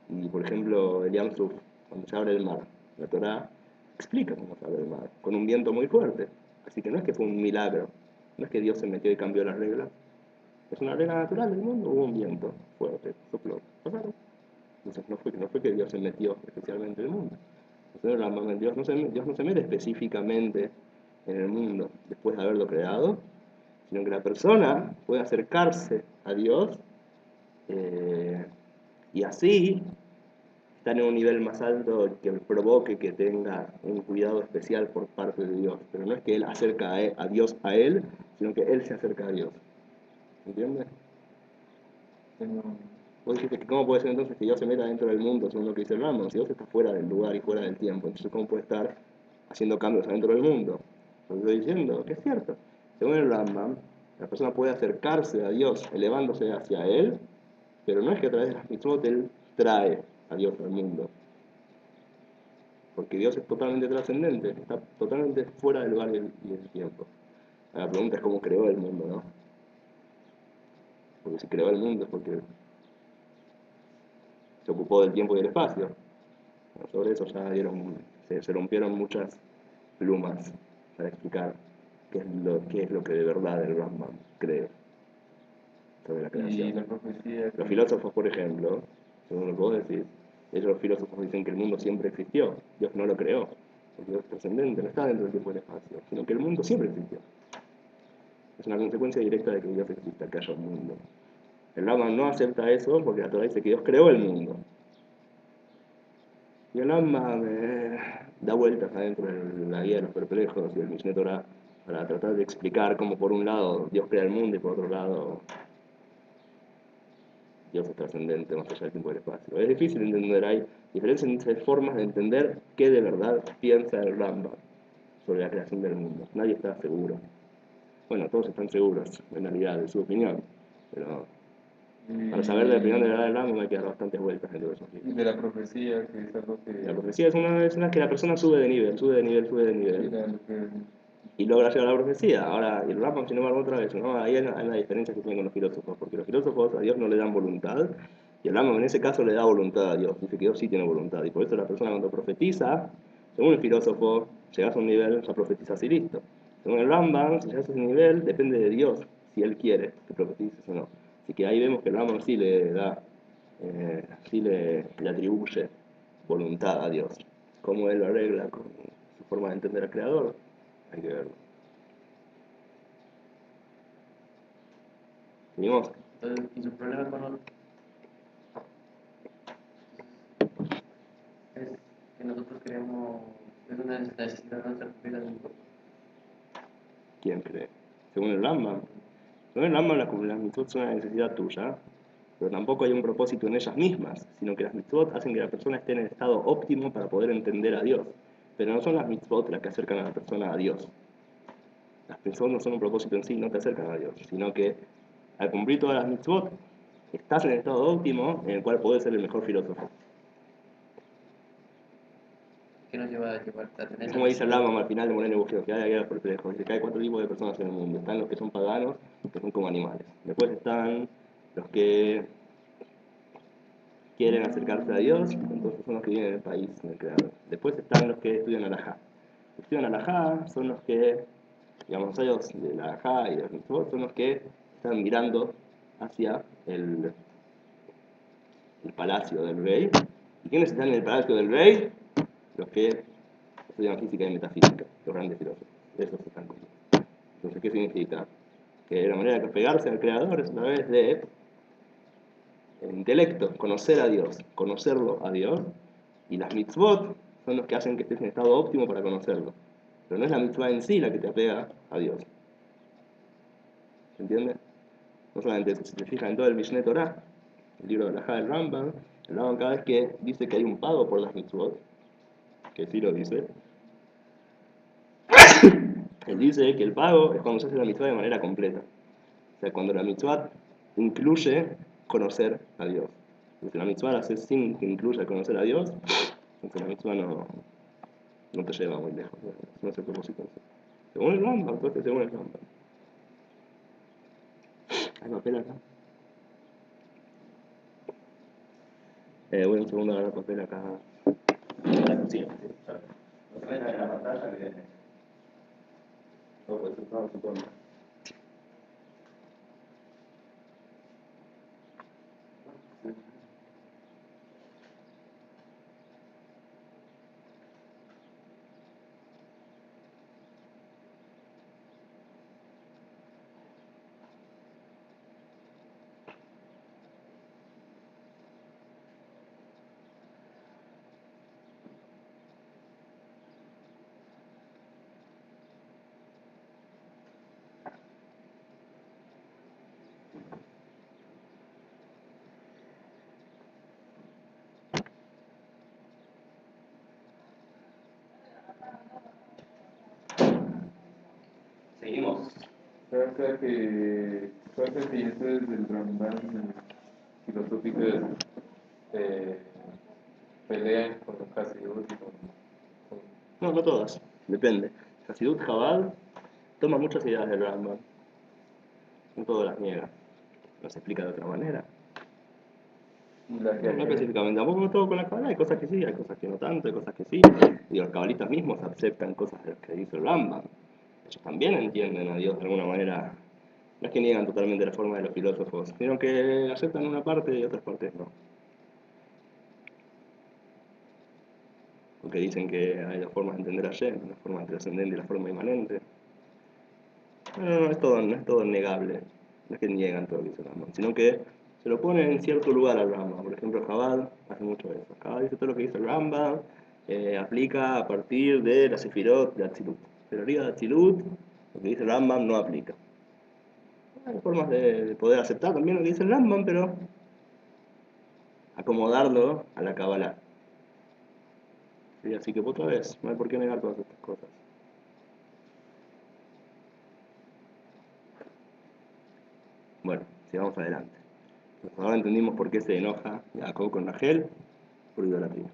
Y por ejemplo, el Yam Suf, cuando se abre el mar, la Torá explica cómo se abre el mar, con un viento muy fuerte. Así que no es que fue un milagro, no es que Dios se metió y cambió las reglas. Es una regla natural del mundo, hubo un viento fuerte, sopló, pasaron. Entonces no fue que Dios se metió especialmente en el mundo. Entonces, Dios no se mete específicamente en el mundo después de haberlo creado, sino que la persona puede acercarse a Dios y así estar en un nivel más alto que provoque que tenga un cuidado especial por parte de Dios. Pero no es que él acerca a Dios a él, sino que él se acerca a Dios. ¿Entiendes? Tengo Vos dijiste que cómo puede ser entonces que Dios se meta dentro del mundo, según lo que dice el Rambam, si Dios está fuera del lugar y fuera del tiempo, entonces cómo puede estar haciendo cambios adentro del mundo. Lo estoy diciendo, que es cierto. Según el Rambam, la persona puede acercarse a Dios elevándose hacia Él, pero no es que a través de las mitzvot Él trae a Dios al mundo. Porque Dios es totalmente trascendente, está totalmente fuera del lugar y del tiempo. La pregunta es cómo creó el mundo, ¿no? Porque si creó el mundo es porque se ocupó del tiempo y del espacio. Bueno, sobre eso ya se rompieron muchas plumas para explicar qué es lo que de verdad el Rambam cree sobre la y creación. la profecía Los que filósofos, por ejemplo, según lo que vos decís, ellos los filósofos dicen que el mundo siempre existió, Dios no lo creó, porque Dios es trascendente, no está dentro del tiempo y del espacio, sino que el mundo siempre existió. Es una consecuencia directa de que Dios exista, que haya un mundo. El Rambam no acepta eso porque la Torah dice que Dios creó el mundo. Y el Rambam da vueltas adentro de la guía de los perplejos y del Mishneh Torah para tratar de explicar cómo por un lado Dios crea el mundo y por otro lado Dios es trascendente más allá del tiempo y del espacio. Es difícil entender, hay diferencias entre formas de entender qué de verdad piensa el Rambam sobre la creación del mundo. Nadie está seguro. Bueno, todos están seguros en realidad de su opinión, pero para saber la opinión de verdad del Rambam hay que dar bastantes vueltas dentro de esos y libros. de la profecía, que es algo que La profecía es una que la persona sube de nivel, sube de nivel, sube de nivel. era lo que Y logra llegar a la profecía. Ahora, el Rambam, sin embargo, otra vez, ¿no? Ahí hay una diferencia que tienen con los filósofos, porque los filósofos a Dios no le dan voluntad, y el Rambam en ese caso le da voluntad a Dios, dice que Dios sí tiene voluntad, y por eso la persona cuando profetiza, según el filósofo, llegas a un nivel, ya profetizas y listo. Según el Rambam, si llegas a ese nivel, depende de Dios, si Él quiere que profetices o no. Así que ahí vemos que el Rambam sí le da, sí le atribuye voluntad a Dios. Cómo Él lo arregla con su forma de entender al Creador, hay que verlo. Seguimos. Entonces, ¿y su problema con los que nosotros queremos, es una necesidad nuestra cumplir las mitzvot. ¿Quién cree? Según el Rambam. Según el Rambam, las mitzvot son una necesidad tuya, pero tampoco hay un propósito en ellas mismas, sino que las mitzvot hacen que la persona esté en el estado óptimo para poder entender a Dios. Pero no son las mitzvot las que acercan a la persona a Dios. Las mitzvot no son un propósito en sí, no te acercan a Dios, sino que al cumplir todas las mitzvot, estás en el estado óptimo en el cual podés ser el mejor filósofo. ¿Qué nos lleva a llevar a tener Es esa como dice el necesidad? Rambam al final de Moreno y Bugeo, que hay guerra perplejo. Dice que hay 4 tipos de personas en el mundo. Están los que son paganos, que son como animales. Después están los que quieren acercarse a Dios, entonces son los que viven en el país del Creador. Después están los que estudian alajá. Los que estudian alajá son los que, digamos, los sabios de la alajá y de los mitzvot, son los que están mirando hacia el palacio del rey. ¿Y quiénes están en el palacio del rey? Los que estudian física y metafísica, los grandes filósofos. Esos están con Dios. Entonces, ¿qué significa? Que la manera de pegarse al Creador es a través de el intelecto, conocer a Dios, conocerlo a Dios, y las mitzvot son los que hacen que estés en estado óptimo para conocerlo. Pero no es la mitzvah en sí la que te apega a Dios. ¿Se entiende? No solamente eso, si te fijas en todo el Mishneh Torah, el libro de la del Rambam, el Rambam cada vez que dice que hay un pago por las mitzvot, que sí lo dice, él dice que el pago es cuando se hace la mitzvah de manera completa. O sea, cuando la mitzvah incluye conocer a Dios. Si la mitzvah la haces sin que incluya conocer a Dios, entonces la mitzvah no te lleva muy lejos. No es el propósito. Según el Rambam, entonces según el Rambam. Hay papel acá. Voy un segundo a agarrar papel acá. En la cocina. No se metan en la pantalla que... No, pues no, supongo. Seguimos. Pasa que esto es del Ramban filosóficas pelean con los Hasidut y con No, no todas. Depende. Hasidut Chabad toma muchas ideas del Rambam. No todas las niega. Las explica de otra manera. y la que No hay. específicamente, tampoco todo con la Kabbalah, hay cosas que sí, hay cosas que no tanto, hay cosas que sí. Y los cabalistas mismos aceptan cosas de las que dice el Rambam. Ellos también entienden a Dios de alguna manera. No es que niegan totalmente la forma de los filósofos, sino que aceptan una parte y otras partes no. Porque dicen que hay dos formas de entender a Shem, la forma trascendente y la forma inmanente. No es todo negable, no es que niegan todo lo que dice el Rambam, sino que se lo ponen en cierto lugar al Rambam. Por ejemplo, Chabad hace mucho eso. Chabad dice todo lo que dice el Rambam, aplica a partir de la Sefirot de Atzilut. Pero arriba de Atzilut, lo que dice el Rambam no aplica. Hay formas de poder aceptar también lo que dice el Rambam, pero acomodarlo a la Kabbalah. ¿Sí? Así que otra vez, no hay por qué negar todas estas cosas. Bueno, sigamos adelante. Entonces, ahora entendimos por qué se enoja Jacob con Rachel por idolatría.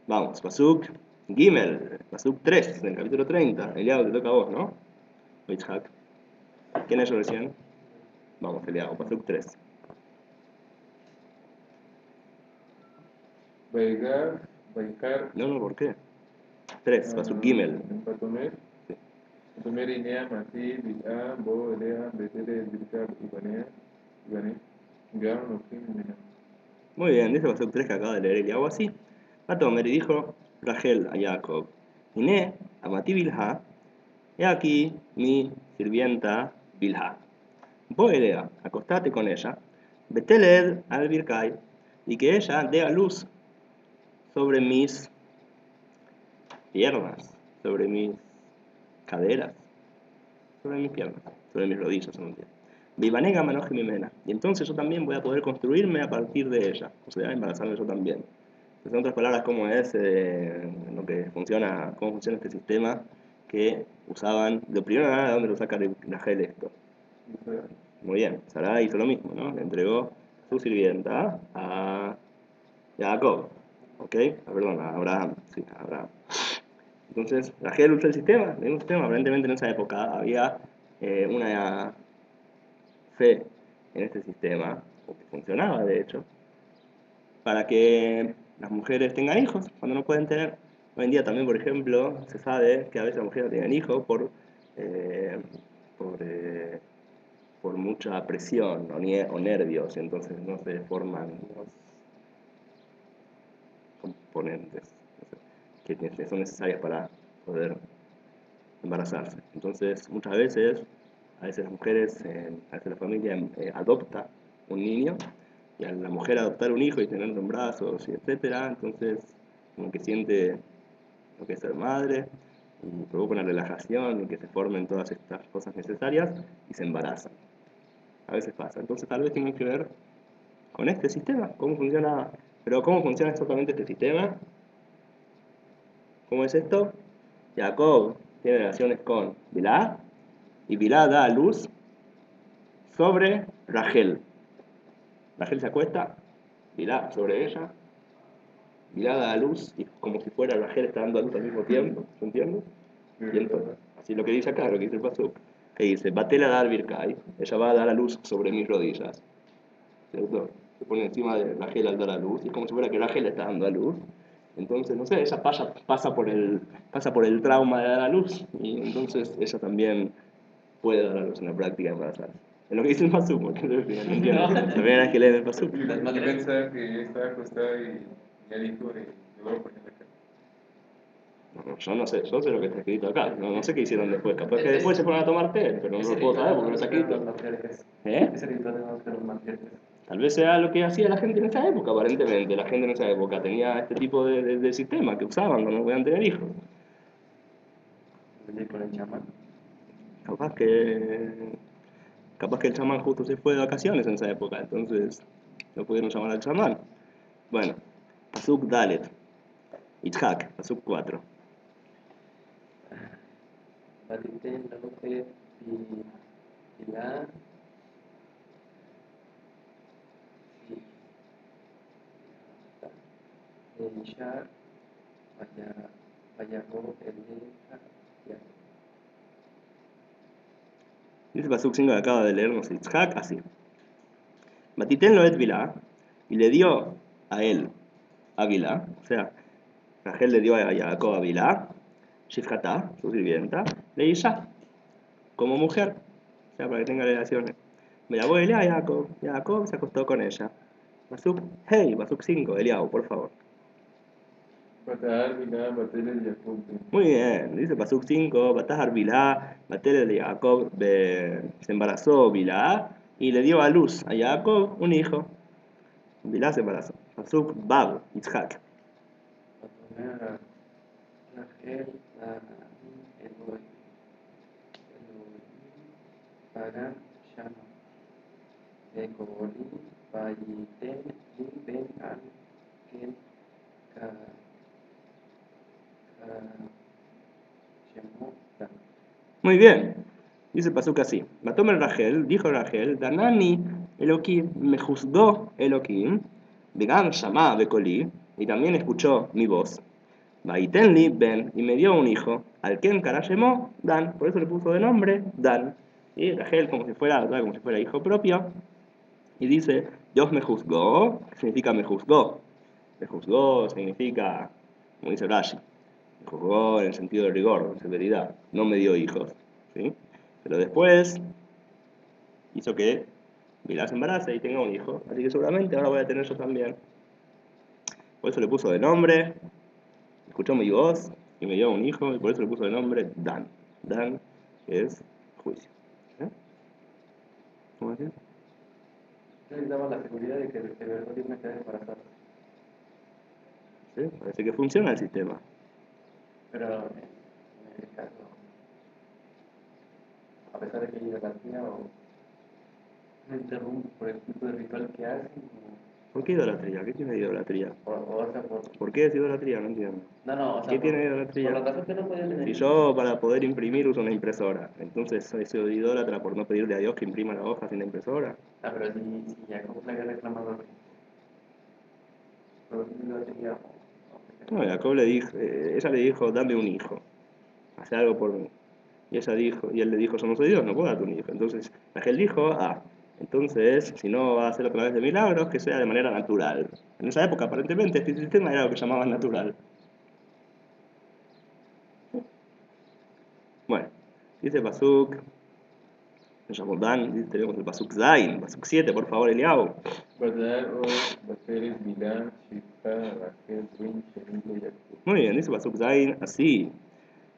Vamos, Pasuk Gimel, Pasuk 3, en el capítulo 30. Eliago, te toca a vos, ¿no? Yitzhak. ¿Quién leyó recién? Vamos, Eliago, Pasuk 3. Baikar, No, ¿por qué? 3, Pasuk Gimel. Patomer, Sí. Patomer Inea, Mati, Bil'a, Bo, Elea, Betele, Bilkar, Ibanea, Gaon, Ofim, Mena. Muy bien, dice Pasuk 3 que acaba de leer Eliago así. Patomer y dijo Rachel a Jacob: Iné, amati Bilha, he aquí mi sirvienta Bilha. Boelea, acostate con ella, Beteled al Birkai, y que ella dé a luz sobre mis piernas, sobre mis caderas, sobre mis piernas, sobre mis rodillas, no entiendo. Vivanega manoje mimena. Y entonces yo también voy a poder construirme a partir de ella, o sea, embarazarme yo también. En otras palabras, cómo es lo que funciona, cómo funciona este sistema que usaban. Lo primero nada, ¿de dónde lo saca Rachel esto? Muy bien, Sarai hizo lo mismo, ¿no? Le entregó su sirvienta a Jacob, ¿ok? Perdón, a Abraham, sí, a Abraham. Entonces, Rachel usó el mismo sistema, aparentemente en esa época había una fe en este sistema, o que funcionaba de hecho, para que las mujeres tengan hijos cuando no pueden tener. Hoy en día también, por ejemplo, se sabe que a veces las mujeres no tienen hijos eh, por, eh, por mucha presión o nervios, entonces no se forman los componentes que son necesarias para poder embarazarse. Entonces, muchas veces, a veces las mujeres, a veces la familia adopta un niño, y a la mujer adoptar un hijo y tenerlo en brazos, y etcétera, entonces como que siente lo que es ser madre, y provoca una relajación y que se formen todas estas cosas necesarias y se embarazan. A veces pasa. Entonces tal vez tiene que ver con este sistema, cómo funciona. Pero ¿cómo funciona exactamente este sistema? ¿Cómo es esto? Jacob tiene relaciones con Bilá, y Bilá da a luz sobre Rachel. Rachel se acuesta, Bilá sobre ella, Bilá da a luz, y como si fuera Rachel está dando a luz al mismo tiempo, ¿se entiende? Y entonces, así lo que dice acá, lo que dice el pasuk, que dice, Batela dar birkai, ella va a dar a luz sobre mis rodillas, ¿cierto? Se pone encima de Rachel al dar a luz, y es como si fuera que Rachel está dando a luz. Entonces, no sé, ella pasa por el trauma de dar a luz, y entonces ella también puede dar a luz en la práctica de embarazarse. Es lo que dice el pasuk, porque no entiendo. La primera vez que leen el pasuk. Yo pensaba que estaba acostada y ya dijo y yo voy a poner acá. No, yo no sé, yo sé lo que está escrito acá, no sé qué hicieron después, capaz que después se fueron a tomar té, pero no lo puedo saber porque no está escrito. Ese ritual de los matriarcas. Tal vez sea lo que hacía la gente en esa época, aparentemente, la gente en esa época tenía este tipo de sistema que usaban cuando no podían tener hijos. Con el chamán. Capaz que, capaz que el chamán justo se fue de vacaciones en esa época, entonces no pudieron llamar al chamán. Bueno, Pasuk Dalet, Itzhak, Pasuk 4. Batiten lo que Pilar y Ishar Vayagó Eleja ya. Dice Pasuk 5 que acaba de leernos Itzhak así. Batiten lo et Bilá, y le dio a él, a Bilá, o sea, Rachel le dio a Jacob a Bilá, Shifjatá, su sirvienta, le Isha, como mujer, o sea, para que tenga relaciones. Me la voy a Jacob, Jacob se acostó con ella. Basuk, hey, Basuk 5, Eliao, por favor. Patar, Milá, Batela y Jacob. Muy bien, dice Pasuk 5, Batahar Bilá, Batele de Jacob se embarazó Bilá y le dio a luz a Jacob un hijo. Bilá se embarazó. Pasuk Bab, Itzhak. Rachel, Elohim, Pagan, Shama, Ekoboli, Vayiten, Li, Ben, Al, Ken, Shemot, Dan. Muy bien, dice Pasuk así. Matomer Rachel, dijo Rachel, Danani Elohim, me juzgó Elohim, Vegan Shama Bekoli, y también escuchó mi voz. Vaitenli Ben, y me dio un hijo, al Ken Karashemó, Dan, por eso le puso de nombre Dan. Y Rachel como si fuera hijo propio, y dice, Dios me juzgó, ¿qué significa me juzgó? Me juzgó significa, como dice Rashi, me juzgó en el sentido de rigor, de severidad, no me dio hijos, ¿sí? Pero después hizo que Bilá se embarace y tenga un hijo, así que seguramente ahora voy a tener yo también. Por eso le puso de nombre, escuchó mi voz y me dio un hijo, y por eso le puso de nombre Dan. Dan, que es juicio. ¿Eh? ¿Cómo decir? Les daba la seguridad de que de verdad iban a quedar embarazadas. ¿Sí? Parece que funciona el sistema. Pero en ese caso, a pesar de que hay idolatría o no interrumpe por el tipo de ritual que hacen, ¿Por qué idolatría? ¿Qué tiene idolatría? o sea, ¿Por qué es idolatría? No entiendo. no, o ¿Qué sea, tiene por idolatría? la razón que no pueden tener. Si yo para poder imprimir uso una impresora, entonces soy idólatra por no pedirle a Dios que imprima la hoja sin la impresora. Pero si Jacob le había reclamado por idolatría No, Jacob ella le dijo, dame un hijo, haz algo por mí. Y él le dijo, yo no soy Dios, no puedo darte un hijo. Entonces Rachel dijo, entonces si no va a ser a través de milagros, que sea de manera natural. En esa época aparentemente este sistema era lo que llamaban natural. Bueno, dice Pasuk, tenemos el Pasuk Zain, Pasuk 7, por favor, Eliau. ¿Verdad? O Bateres, Milán, Shifta, Rachel, Win, Shemilo y Jacob. Muy bien, dice Pasuk Zain así.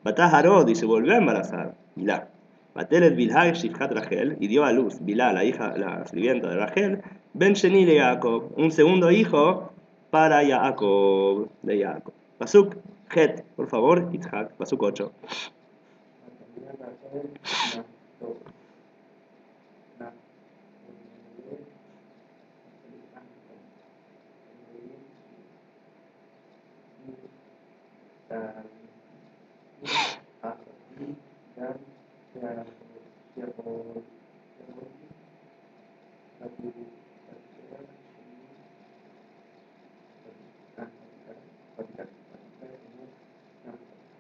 Batá Harod y se volvió a embarazar, Bilá. Batelet Bilhai Shifhat Rachel y dio a luz Bilá, la hija, la sirvienta de Rachel, Ben Sheni le Jacob, un segundo hijo para Jacob, de Jacob. Pasuk Het, por favor, Itzhak, Pasuk 8.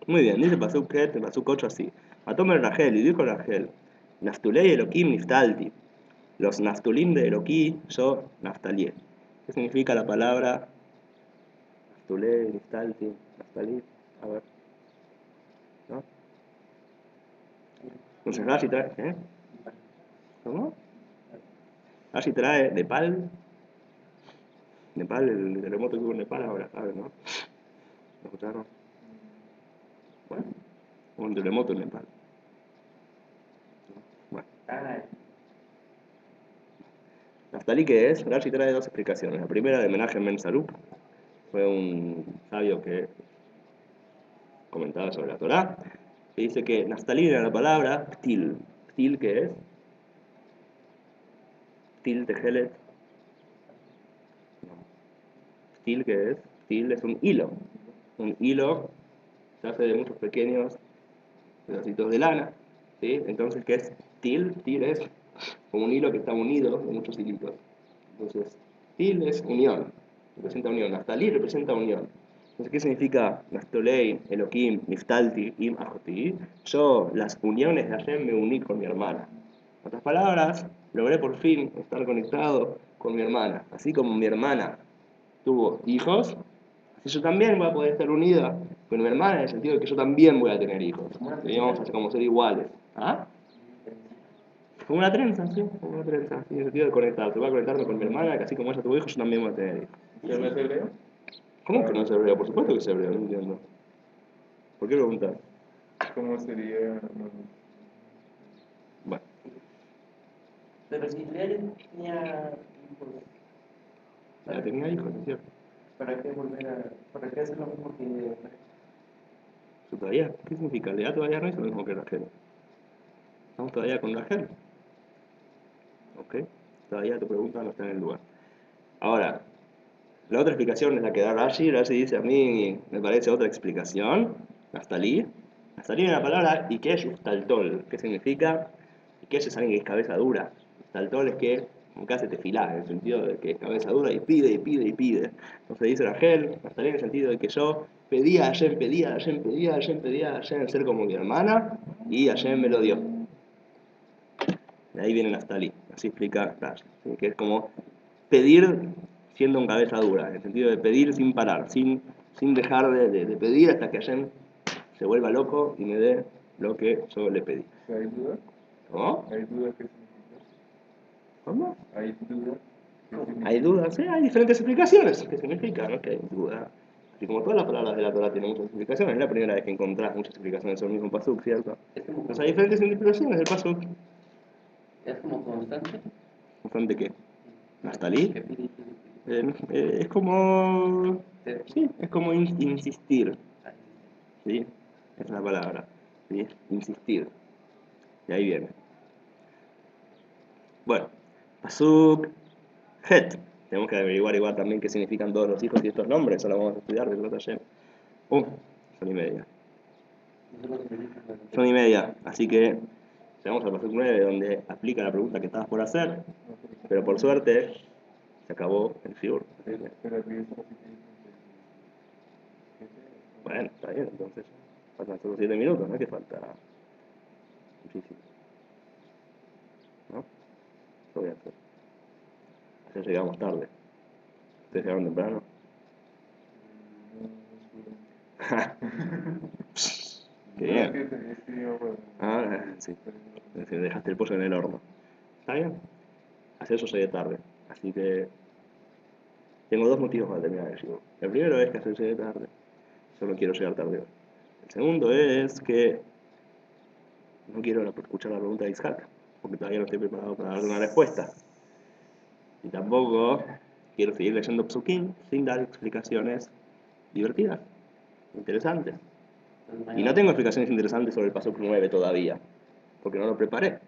Muy bien, dice Pasuk Het, Pasuk 8 así. Matomer Rachel, y dijo Rachel, Naftulei Elohim Niftalti. Los Naftulim de Eloquí, yo Naftalié. ¿Qué significa la palabra Naftulei, Niftalti, Naftali? A ver. ¿No? Entonces Rashi trae, ¿Cómo? Rashi trae Nepal. Nepal, el terremoto que hubo en Nepal ahora, ¿sabes, no? ¿Lo escucharon? Bueno, hubo un terremoto en Nepal. Bueno. Naftali, ¿qué es? Rashi trae dos explicaciones. La primera de Menachem Ben Saruk, fue un sabio que comentaba sobre la Torá, que dice que Naftali era la palabra Ptil. ¿Ptil qué es? Ptil Tejelet. No. ¿Ptil qué es? Ptil es un hilo. Un hilo se hace de muchos pequeños pedacitos de lana, ¿sí? Entonces, ¿qué es Til? Til es como un hilo que está unido de muchos hilitos. Entonces, Til es unión, representa unión. Naftali representa unión. Entonces, ¿qué significa Naftolei, Elohim, Niftalti, Im, Ajoti? Yo, las uniones de Hashem, me uní con mi hermana. En otras palabras, logré por fin estar conectado con mi hermana. Así como mi hermana tuvo hijos, así yo también voy a poder estar unida con mi hermana en el sentido de que yo también voy a tener hijos. Y vamos a como ser iguales. ¿Ah? Como una trenza, sí, como una trenza, sí, en el sentido de conectarse. Voy a conectarme con mi hermana, que así como ella tuvo hijos, yo también voy a tener hijos. ¿Pero no es hebreo? ¿Cómo que no es hebreo? Por supuesto que es hebreo, no entiendo. ¿Por qué preguntas? ¿Cómo sería? Bueno, Pero si Israel tenía hijos, ya tenía hijos, ¿no es cierto? ¿para qué hacer lo mismo que Yo todavía, ¿qué significa? Lea todavía no es lo mismo que Rachel. Estamos todavía con Rachel. ¿Ok? Todavía tu pregunta no está en el lugar. Ahora, la otra explicación es la que da Rashi. Rashi dice, a mí me parece otra explicación. Naftali. Naftali es la palabra Ikesh Ustaltol. ¿Qué significa? Ikesh es alguien que es cabeza dura. Ustaltol es que, como que hace tefilá, en el sentido de que es cabeza dura y pide y pide y pide. Entonces dice Rachel, Naftali en el sentido de que yo pedía a Hashem, pedía a Hashem, pedía a Hashem, pedía a Hashem ser como mi hermana y Hashem me lo dio. De ahí viene Naftali. Así explica Rashi. ¿Sí? Que es como pedir siendo un cabeza dura, en el sentido de pedir sin parar, sin dejar de pedir hasta que Hashem se vuelva loco y me dé lo que yo le pedí. ¿Hay duda? ¿Cómo? ¿Hay duda qué significa? ¿Cómo? ¿Hay duda qué significa? Hay dudas, hay diferentes explicaciones. ¿Qué significa? No es que hay duda. Así como todas las palabras de la Torah tienen muchas explicaciones, es la primera vez que encontrás muchas explicaciones sobre el mismo pasuk, ¿cierto? Entonces hay diferentes interpretaciones del pasuk. es como constante? ¿Constante qué? ¿Naftali? Que pide. Es como... Sí, es como insistir. ¿Sí? Es la palabra. ¿Sí? Insistir. De ahí viene. Bueno, Pasuk Het. Tenemos que averiguar igual también qué significan todos los hijos y estos nombres. Ahora vamos a estudiar de trata ayer. Son y media. Son y media. Así que llegamos al Pasuk 9 donde aplica la pregunta que estabas por hacer. Pero por suerte se acabó el fiur. Pero aquí es como si Bueno, está bien, entonces. Faltan solo 7 minutos, no es que falta difícil. ¿No? Lo voy a hacer. Ayer llegamos tarde. ¿Ustedes llegaron temprano? Qué bien. Ah, sí. Dejaste el pollo en el horno. ¿Está bien? Ayer yo llegué tarde. Así que tengo dos motivos para terminar el shiur. El primero es que ayer llegué tarde. Yo no quiero llegar tarde hoy. El segundo es que no quiero escuchar la pregunta de Isaac, porque todavía no estoy preparado para darle una respuesta. Y tampoco quiero seguir leyendo Psukim sin dar explicaciones divertidas, interesantes. Y no tengo explicaciones interesantes sobre el Pasuk 9 todavía, porque no lo preparé.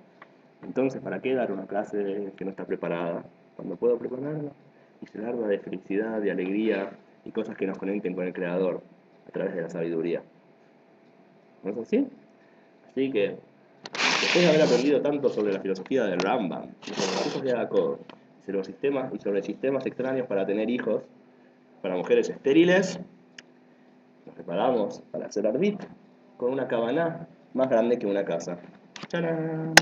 Entonces, ¿para qué dar una clase que no está preparada cuando puedo prepararla? Y llenarla de felicidad, de alegría y cosas que nos conecten con el Creador a través de la sabiduría. ¿No es así? Así que, después de haber aprendido tanto sobre la filosofía del Rambam, y sobre los hijos de Jacob, y sobre sistemas extraños para tener hijos, para mujeres estériles, nos preparamos para hacer arbit con una cabaná más grande que una casa. ¡Tarán!